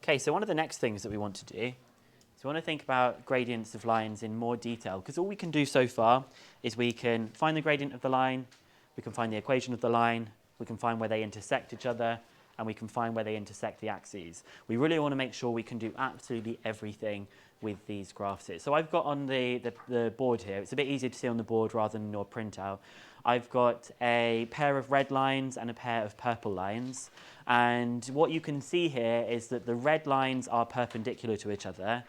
Okay, so one of the next things that we want to do is we want to think about gradients of lines in more detail, because all we can do so far is we can find the gradient of the line, we can find the equation of the line, we can find where they intersect each other, and we can find where they intersect the axes. We really want to make sure we can do absolutely everything with these graphs here. So I've got on the board here, it's a bit easier to see on the board rather than your printout. I've got a pair of red lines and a pair of purple lines. And what you can see here is that the red lines are perpendicular to each other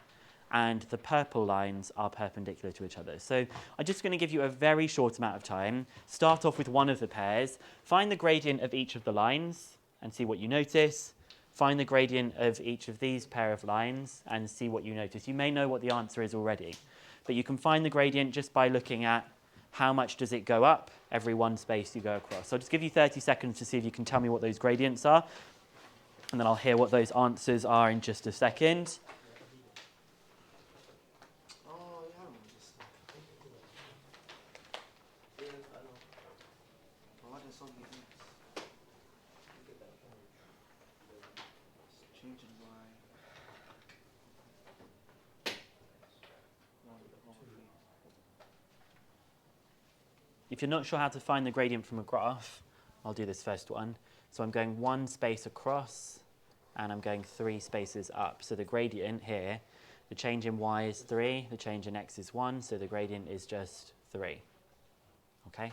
and the purple lines are perpendicular to each other. So I'm just going to give you a very short amount of time. Start off with one of the pairs, find the gradient of each of the lines and see what you notice. Find the gradient of each of these pair of lines and see what you notice. You may know what the answer is already, but you can find the gradient just by looking at how much does it go up every one space you go across. So I'll just give you 30 seconds to see if you can tell me what those gradients are, and then I'll hear what those answers are in just a second. If you're not sure how to find the gradient from a graph, I'll do this first one. So I'm going one space across and I'm going 3 spaces up. So the gradient here, the change in y is 3, the change in x is 1, so the gradient is just 3. Okay?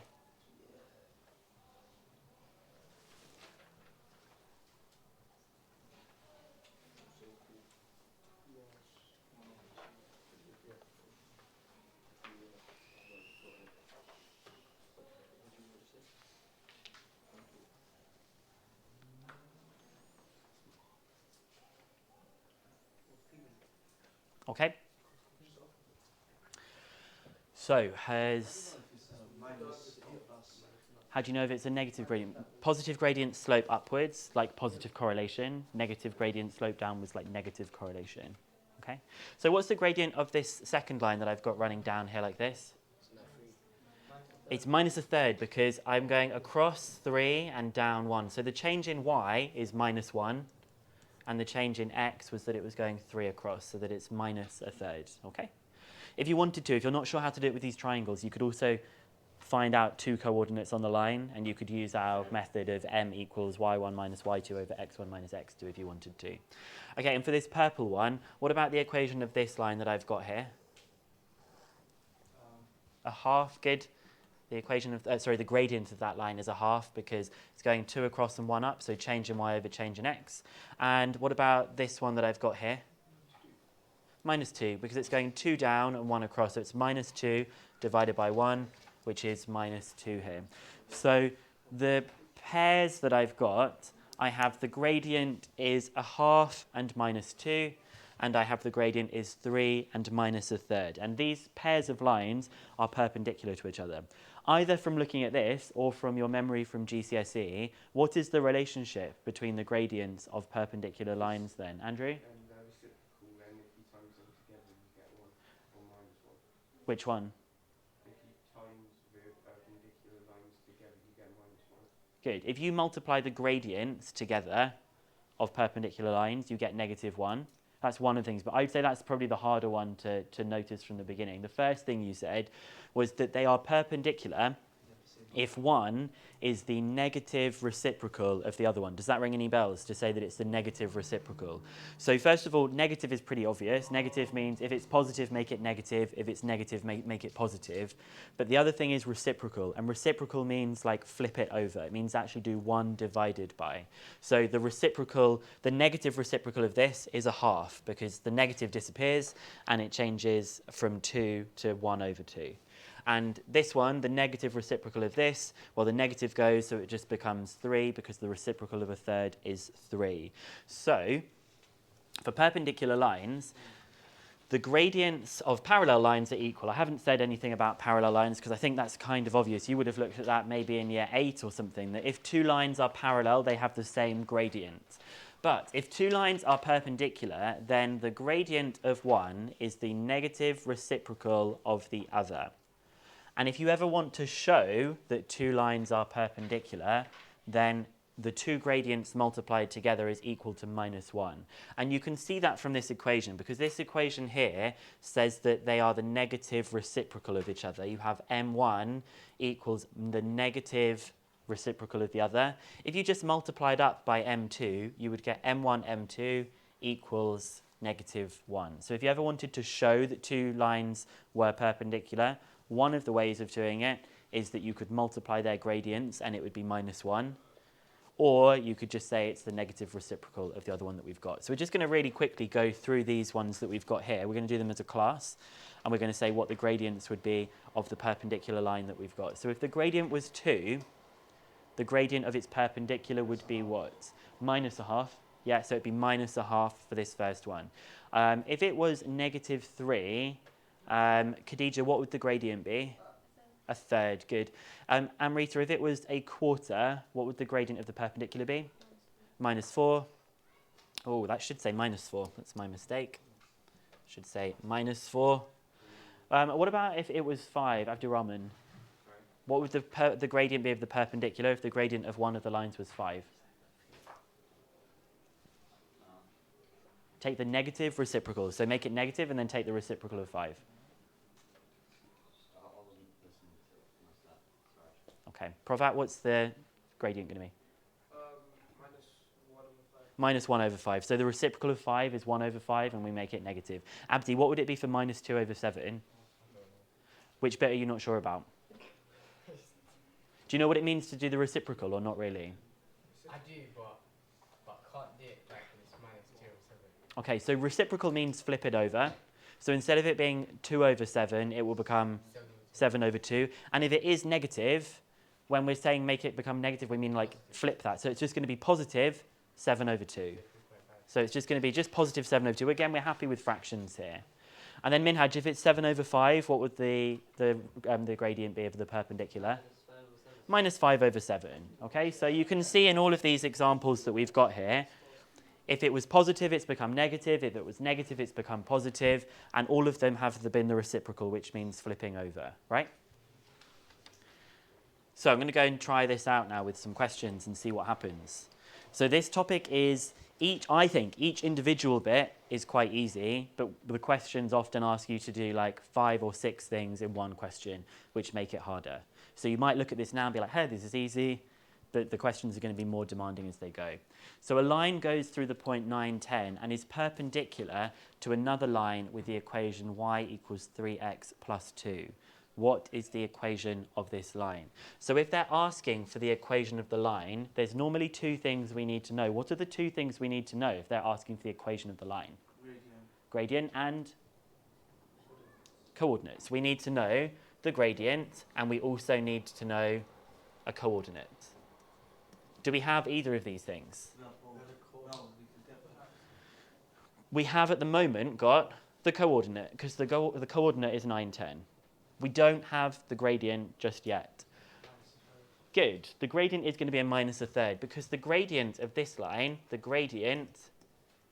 Okay? So how do you know if it's a negative gradient? Positive gradients slope upwards, like positive correlation. Negative gradients slope downwards, like negative correlation. Okay? So what's the gradient of this second line that I've got running down here like this? It's minus a third because I'm going across 3 and down 1. So the change in y is minus 1. And the change in x was that it was going 3 across, so that it's minus a third. Okay? If you wanted to, if you're not sure how to do it with these triangles, you could also find out 2 coordinates on the line, and you could use our method of m equals y1 minus y2 over x1 minus x2 if you wanted to. Okay, and for this purple one, what about the equation of this line that I've got here? A half, good. The equation of, the gradient of that line is a half because it's going 2 across and 1 up, so change in y over change in x. And what about this one that I've got here? Minus 2, because it's going 2 down and 1 across, so it's minus 2 divided by 1, which is minus 2 here. So the pairs that I've got, I have the gradient is a half and minus 2, and I have the gradient is 3 and minus a third. And these pairs of lines are perpendicular to each other. Either from looking at this or from your memory from GCSE, what is the relationship between the gradients of perpendicular lines then? Andrew? And they're reciprocal, then if you times them together you get 1 or minus 1. Which one? If you times the perpendicular lines together you get minus 1. Good. If you multiply the gradients together of perpendicular lines, you get negative 1. That's one of the things, but I'd say that's probably the harder one to notice from the beginning. The first thing you said was that they are perpendicular if one is the negative reciprocal of the other one. Does that ring any bells to say that it's the negative reciprocal? So first of all, negative is pretty obvious. Negative means if it's positive, make it negative. If it's negative, make it positive. But the other thing is reciprocal. And reciprocal means like flip it over. It means actually do 1 divided by. So the reciprocal, the negative reciprocal of this is a half because the negative disappears and it changes from 2 to 1 over 2. And this one, the negative reciprocal of this, well, the negative goes, so it just becomes 3 because the reciprocal of a third is 3. So for perpendicular lines, the gradients of parallel lines are equal. I haven't said anything about parallel lines because I think that's kind of obvious. You would have looked at that maybe in year 8 or something, that if 2 lines are parallel, they have the same gradient. But if 2 lines are perpendicular, then the gradient of one is the negative reciprocal of the other. And if you ever want to show that 2 lines are perpendicular, then the two gradients multiplied together is equal to -1. And you can see that from this equation, because this equation here says that they are the negative reciprocal of each other. You have m1 equals the negative reciprocal of the other. If you just multiplied up by m2, you would get m1, m2 equals -1. So if you ever wanted to show that two lines were perpendicular, one of the ways of doing it is that you could multiply their gradients and it would be -1. Or you could just say it's the negative reciprocal of the other one that we've got. So we're just going to really quickly go through these ones that we've got here. We're going to do them as a class, and we're going to say what the gradients would be of the perpendicular line that we've got. So if the gradient was 2, the gradient of its perpendicular would be what? -0.5. Yeah, so it'd be -0.5 for this first one. If it was -3, Khadija, what would the gradient be? A third, good. Amrita, if it was a quarter, what would the gradient of the perpendicular be? -4. Oh, that should say -4. That's my mistake. Should say -4. What about if it was 5, Abdurrahman? What would the gradient be of the perpendicular if the gradient of one of the lines was 5? Take the negative reciprocal. So make it negative and then take the reciprocal of 5. Okay. Provat, what's the gradient going to be? -1/5. So the reciprocal of 5 is 1/5, and we make it negative. Abdi, what would it be for -2/7? Which bit are you not sure about? Do you know what it means to do the reciprocal, or not really? I do, but can't do it like it's -2/7. Okay, so reciprocal means flip it over. So instead of it being 2/7, it will become 7/2. And if it is negative, when we're saying make it become negative, we mean like flip that. So it's just going to be positive 7/2. So it's just going to be just positive 7/2. Again, we're happy with fractions here. And then Minhaj, if it's 7/5, what would the gradient be of the perpendicular? -5/7. Okay, so you can see in all of these examples that we've got here, if it was positive, it's become negative. If it was negative, it's become positive. And all of them have been the reciprocal, which means flipping over, right? So I'm going to go and try this out now with some questions and see what happens. So this topic is, I think each individual bit is quite easy, but the questions often ask you to do like 5 or 6 things in one question, which make it harder. So you might look at this now and be like, hey, this is easy, but the questions are going to be more demanding as they go. So a line goes through the point 9, 10 and is perpendicular to another line with the equation y equals 3x plus 2. What is the equation of this line? So if they're asking for the equation of the line, there's normally 2 things we need to know. What are the 2 things we need to know if they're asking for the equation of the line? Gradient and coordinates. We need to know the gradient, and we also need to know a coordinate. Do we have either of these things? No. We have at the moment got the coordinate, because the coordinate is 9, 10. We don't have the gradient just yet. Good. The gradient is going to be a -1/3 because the gradient of this line, the gradient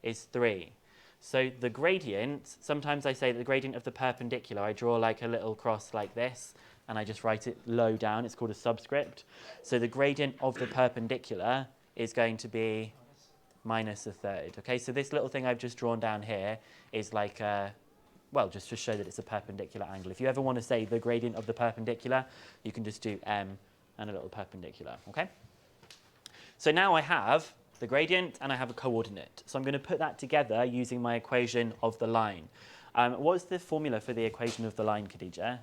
is 3. So the gradient, sometimes I say that the gradient of the perpendicular, I draw like a little cross like this and I just write it low down. It's called a subscript. So the gradient of the perpendicular is going to be -1/3. Okay, so this little thing I've just drawn down here is like well, just to show that it's a perpendicular angle. If you ever want to say the gradient of the perpendicular, you can just do m and a little perpendicular, okay? So now I have the gradient and I have a coordinate. So I'm going to put that together using my equation of the line. What's the formula for the equation of the line, Khadija?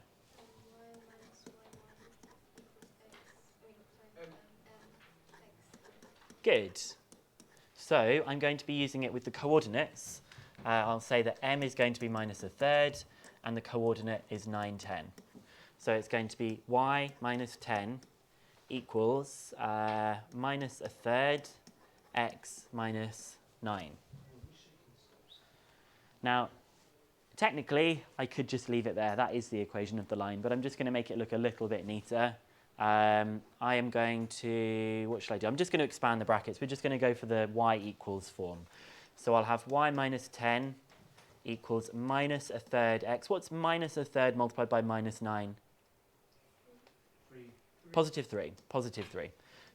Good. So I'm going to be using it with the coordinates. I'll say that m is going to be -1/3 and the coordinate is 9, 10. So it's going to be y minus 10 equals -1/3 x minus 9. Now, technically, I could just leave it there. That is the equation of the line, but I'm just going to make it look a little bit neater. I am going to, what should I do? I'm just going to expand the brackets. We're just going to go for the y equals form. So I'll have y minus 10 equals -1/3 x. What's -1/3 multiplied by -9? 3. Positive 3. Positive 3.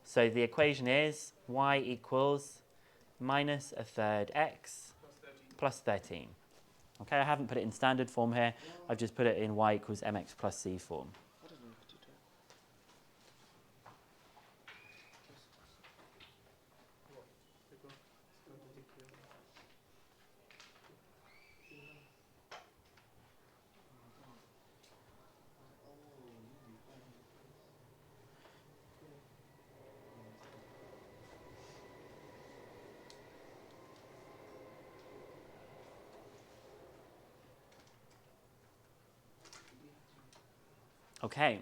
So the equation is y equals minus a third x plus 13. Okay, I haven't put it in standard form here. I've just put it in y equals mx plus c form. Okay.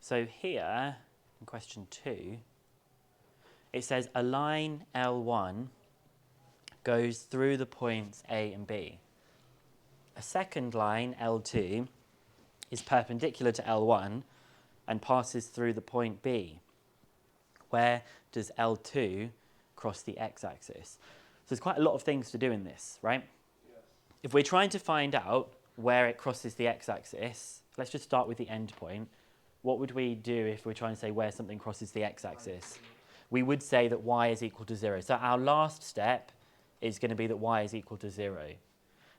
So here, in question 2, it says a line L1 goes through the points A and B. A second line, L2, is perpendicular to L1 and passes through the point B. Where does L2 cross the x-axis? So there's quite a lot of things to do in this, right? Yes. If we're trying to find out where it crosses the x-axis, let's just start with the end point. What would we do if we're trying to say where something crosses the x-axis? We would say that y is equal to 0. So our last step is going to be that y is equal to 0.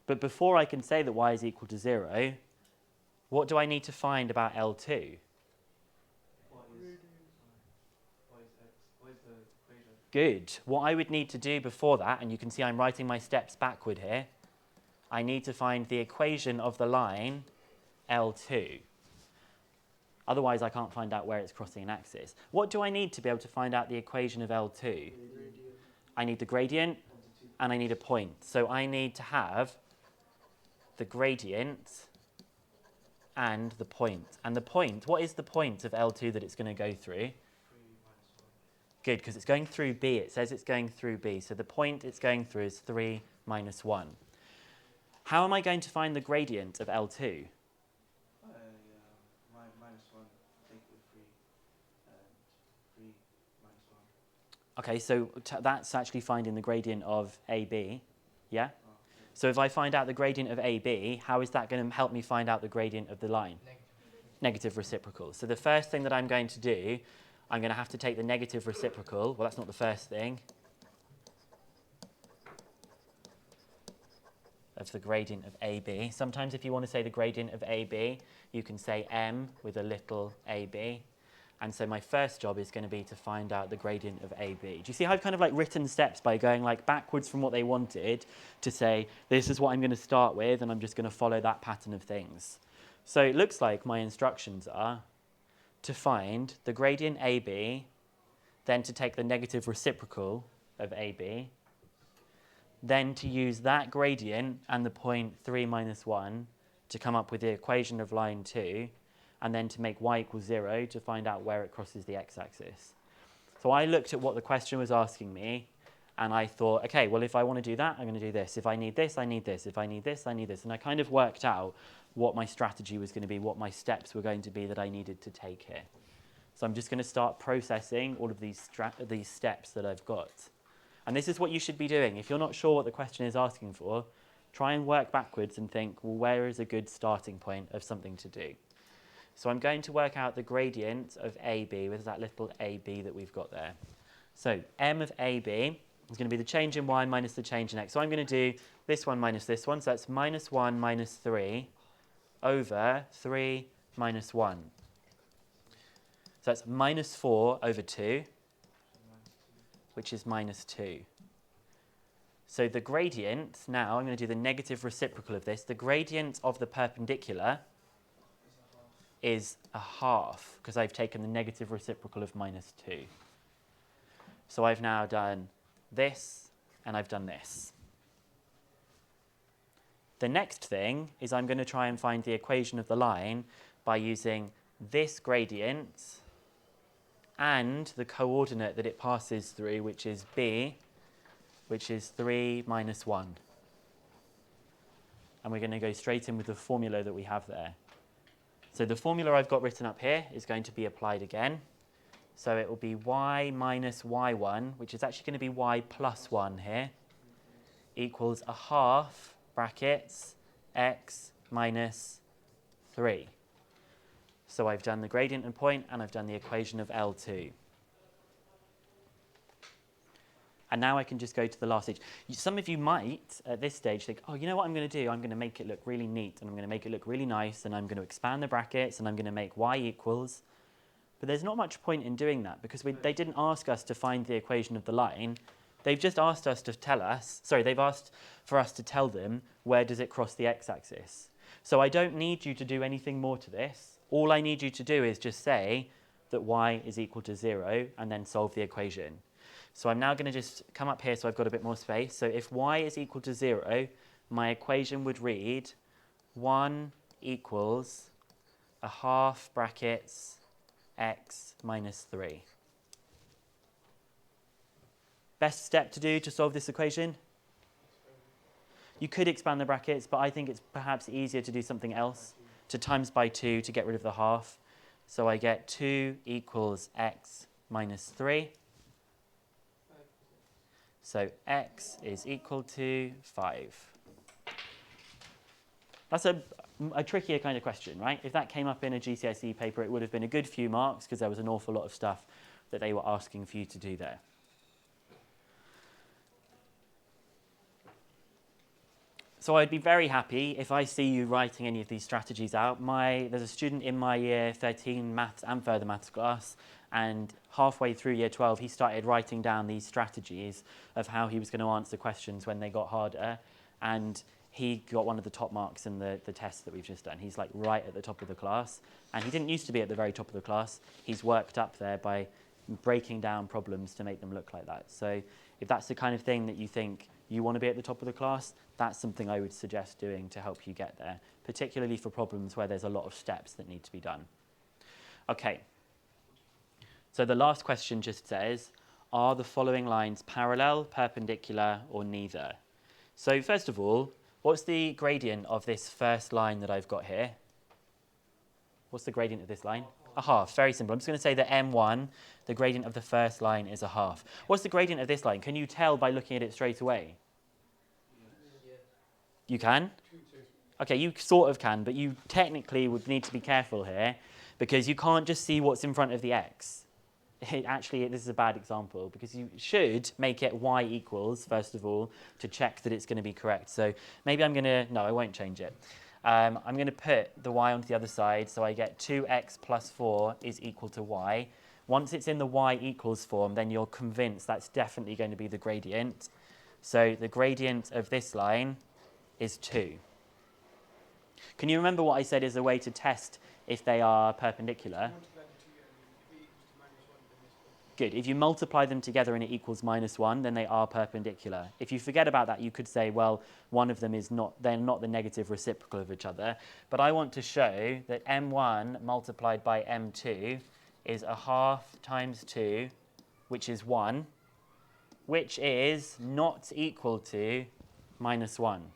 But before I can say that y is equal to 0, what do I need to find about L2? Good. What I would need to do before that, and you can see I'm writing my steps backward here, I need to find the equation of the line L2. Otherwise, I can't find out where it's crossing an axis. What do I need to be able to find out the equation of L2? I need the gradient, and I need a point. So I need to have the gradient and the point. And the point, what is the point of L2 that it's going to go through? Good, because it's going through B. It says it's going through B. So the point it's going through is 3 minus 1. How am I going to find the gradient of L2? Minus 1, take the 3, and 3 minus 1. Okay, so that's actually finding the gradient of AB, yeah? Oh, okay. So if I find out the gradient of AB, how is that going to help me find out the gradient of the line? Negative reciprocal. So the first thing that I'm going to do, I'm going to have to take the negative reciprocal. Well, that's not the first thing. Of the gradient of AB. Sometimes if you want to say the gradient of AB, you can say m with a little ab. And so my first job is going to be to find out the gradient of AB. Do you see how I've kind of like written steps by going like backwards from what they wanted to say, this is what I'm going to start with, and I'm just going to follow that pattern of things. So it looks like my instructions are to find the gradient AB, then to take the negative reciprocal of AB, then to use that gradient and the point 3 minus 1 to come up with the equation of line 2, and then to make y equals 0 to find out where it crosses the x-axis. So I looked at what the question was asking me, and I thought, okay, well, if I want to do that, I'm going to do this. If I need this, I need this. If I need this, I need this. And I kind of worked out what my strategy was going to be, what my steps were going to be that I needed to take here. So I'm just going to start processing all of these steps that I've got. And this is what you should be doing. If you're not sure what the question is asking for, try and work backwards and think, well, where is a good starting point of something to do? So I'm going to work out the gradient of AB with that little AB that we've got there. So m of AB is going to be the change in y minus the change in x. So I'm going to do this one minus this one. So that's minus 1 minus 3 over 3 minus 1. So that's minus 4 over 2, which is minus 2. So the gradient, now I'm going to do the negative reciprocal of this. The gradient of the perpendicular is a half, because I've taken the negative reciprocal of minus 2. So I've now done this, and I've done this. The next thing is I'm going to try and find the equation of the line by using this gradient and the coordinate that it passes through, which is b, which is 3 minus 1. And we're going to go straight in with the formula that we have there. So the formula I've got written up here is going to be applied again. So it will be y minus y1, which is actually going to be y plus 1 here, equals a half, brackets, x minus 3. So I've done the gradient and point, and I've done the equation of L2. And now I can just go to the last stage. Some of you might, at this stage, think, oh, you know what I'm going to do? I'm going to make it look really neat, and I'm going to make it look really nice, and I'm going to expand the brackets, and I'm going to make y equals. But there's not much point in doing that, because they didn't ask us to find the equation of the line. They've just asked us to tell us, they've asked for us to tell them where does it cross the x-axis. So I don't need you to do anything more to this. All I need you to do is just say that y is equal to 0, and then solve the equation. So I'm now going to just come up here so I've got a bit more space. So if y is equal to 0, my equation would read 1 equals a half brackets x minus 3. Best step to do to solve this equation? You could expand the brackets, but I think it's perhaps easier to do something else, to times by 2 to get rid of the half. So I get 2 equals x minus 3. So x is equal to 5. That's a trickier kind of question, right? If that came up in a GCSE paper, it would have been a good few marks because there was an awful lot of stuff that they were asking for you to do there. So I'd be very happy if I see you writing any of these strategies out. There's a student in my year 13 maths and further maths class, and halfway through year 12, he started writing down these strategies of how he was going to answer questions when they got harder, and he got one of the top marks in the test that we've just done. He's like right at the top of the class, and he didn't used to be at the very top of the class. He's worked up there by breaking down problems to make them look like that. So if that's the kind of thing that you think you want to be at the top of the class, that's something I would suggest doing to help you get there, particularly for problems where there's a lot of steps that need to be done. Okay, so the last question just says, are the following lines parallel, perpendicular, or neither? So first of all, what's the gradient of this first line that I've got here? What's the gradient of this line? A half, very simple. I'm just going to say that M1, the gradient of the first line is a half. What's the gradient of this line? Can you tell by looking at it straight away? You can? Okay, you sort of can, but you technically would need to be careful here because you can't just see what's in front of the x. Actually, this is a bad example because you should make it y equals, first of all, to check that it's going to be correct. So maybe I'm going to, no, I won't change it. I'm going to put the y onto the other side, so I get 2x plus 4 is equal to y. Once it's in the y equals form, then you're convinced that's definitely going to be the gradient. So the gradient of this line is 2. Can you remember what I said is a way to test if they are perpendicular? Good. If you multiply them together and it equals -1, then they are perpendicular. If you forget about that, you could say, well, one of them is not, they're not the negative reciprocal of each other. But I want to show that M1 multiplied by M2 is a half times 2, which is 1, which is not equal to -1.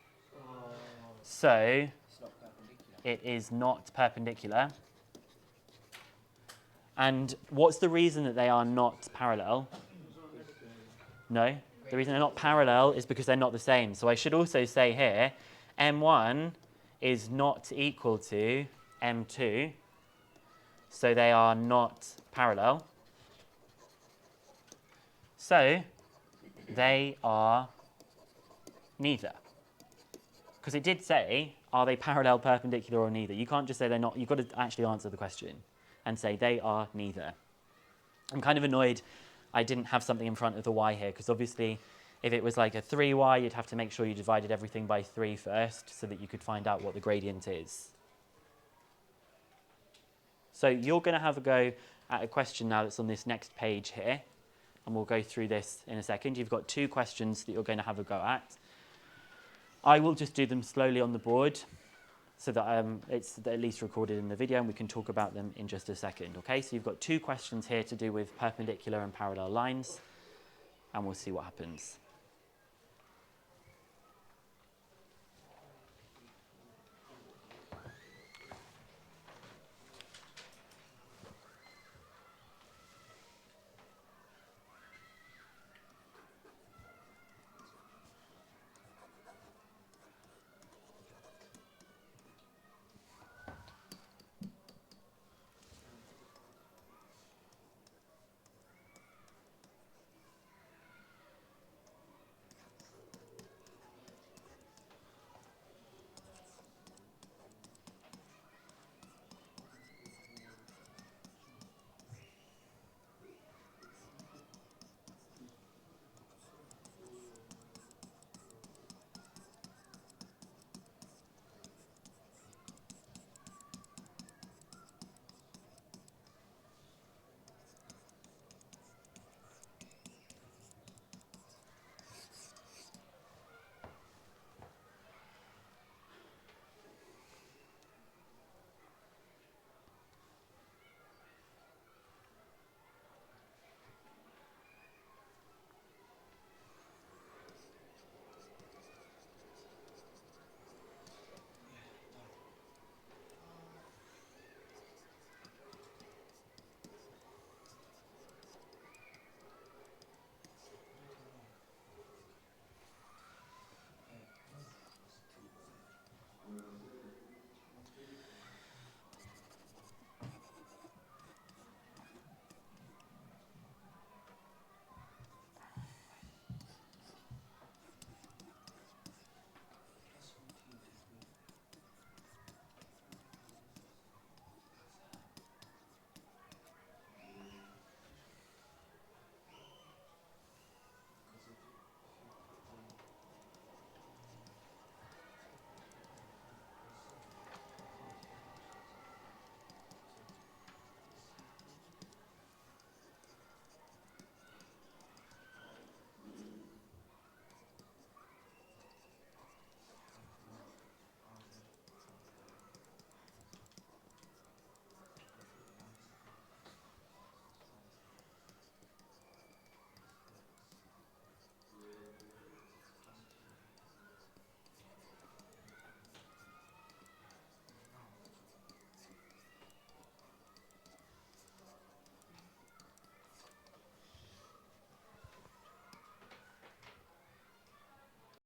So it is not perpendicular. And what's the reason that they are not parallel? No, the reason they're not parallel is because they're not the same. So I should also say here, M1 is not equal to M2, so they are not parallel. So they are neither. Because it did say, are they parallel, perpendicular, or neither? You can't just say they're not. You've got to actually answer the question and say they are neither. I'm kind of annoyed I didn't have something in front of the y here, because obviously if it was like a 3y, you'd have to make sure you divided everything by 3 first so that you could find out what the gradient is. So you're going to have a go at a question now that's on this next page here, and we'll go through this in a second. You've got 2 questions that you're going to have a go at. I will just do them slowly on the board so that it's at least recorded in the video, and we can talk about them in just a second. Okay, so you've got 2 questions here to do with perpendicular and parallel lines, and we'll see what happens.